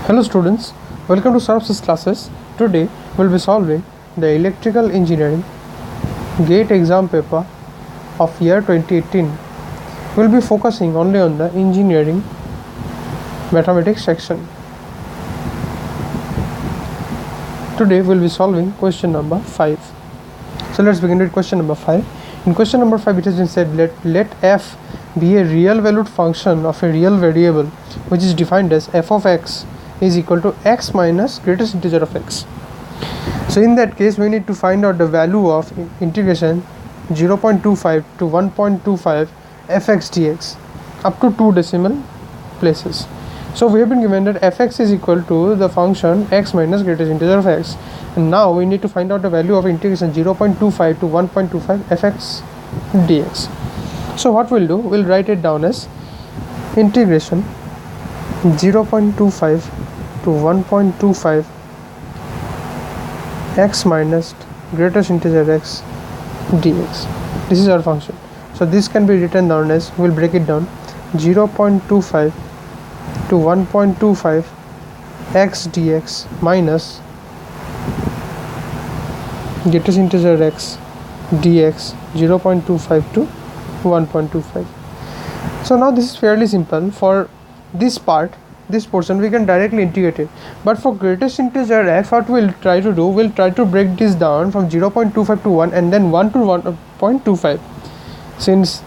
Hello students, welcome to Sarap's classes. Today we'll be solving the electrical engineering GATE exam paper of year 2018. We'll be focusing only on the engineering mathematics section. Today we'll be solving question number 5. So let's begin with question number 5. In question number 5 it has been said let f be a real valued function of a real variable which is defined as f of x is equal to x minus greatest integer of x. So in that case we need to find out the value of integration 0.25 to 1.25 fx dx up to 2 decimal places. So we have been given that fx is equal to the function x minus greatest integer of x, and now we need to find out the value of integration 0.25 to 1.25 fx dx. So what we'll do, we'll write it down as integration 0.25 to 1.25 x minus greatest integer x dx. This is our function. So this can be written down as, we'll break it down, 0.25 to 1.25 x dx minus greatest integer x dx 0.25 to 1.25. So now this is fairly simple. For this portion we can directly integrate it, but for greatest integer x, what we'll try to do, we'll try to break this down from 0.25 to 1 and then 1 to 1.25. Since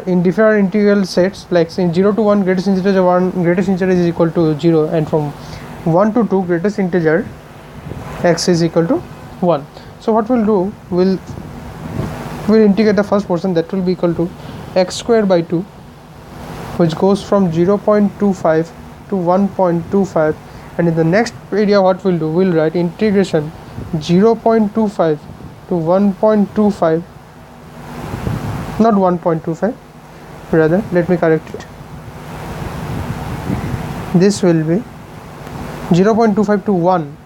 in different integral sets, like in 0 to 1 greatest integer is equal to 0, and from 1 to 2 greatest integer x is equal to 1. So what we'll do, we'll integrate the first portion, that will be equal to x square by 2, which goes from 0.25 to 1.25, and in the next area what we'll do, we'll write integration 0.25 to 1.25, not 1.25, rather let me correct it, this will be 0.25 to 1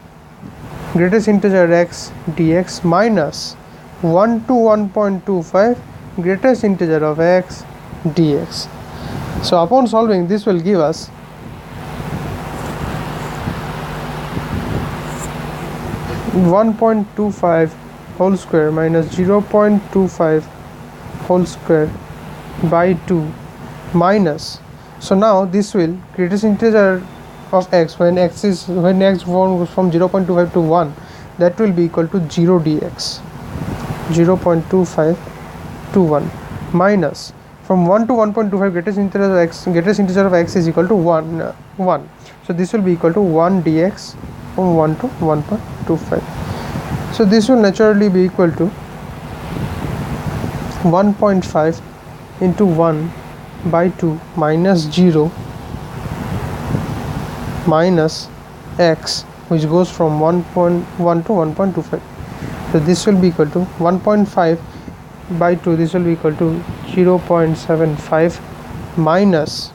greatest integer x dx minus 1 to 1.25 greatest integer of x dx. So upon solving, this will give us 1.25 whole square minus 0.25 whole square by 2 minus, so now this will greatest integer of x when x goes from 0.25 to 1, that will be equal to 0 dx 0.25 to 1 minus from 1 to 1.25 greatest integer of x is equal to 1. So this will be equal to 1 dx from 1 to 1.25. So this will naturally be equal to 1.5 into 1 by 2 minus 0 minus x, which goes from 1.1 to 1.25. So this will be equal to 1.5 by 2, this will be equal to 0.75 minus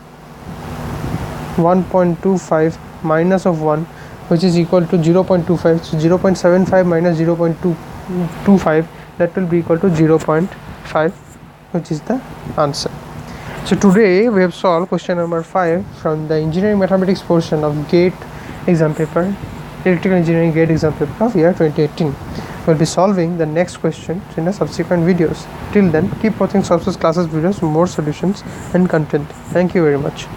1.25 minus of 1, which is equal to 0.25. So 0.75 minus 0.25, that will be equal to 0.5, which is the answer. So today we have solved question number 5 from the engineering mathematics portion of GATE exam paper, electrical engineering GATE exam paper of year 2018. We'll be solving the next questions in the subsequent videos. Till then, keep watching Sarap's classes videos for more solutions and content. Thank you very much.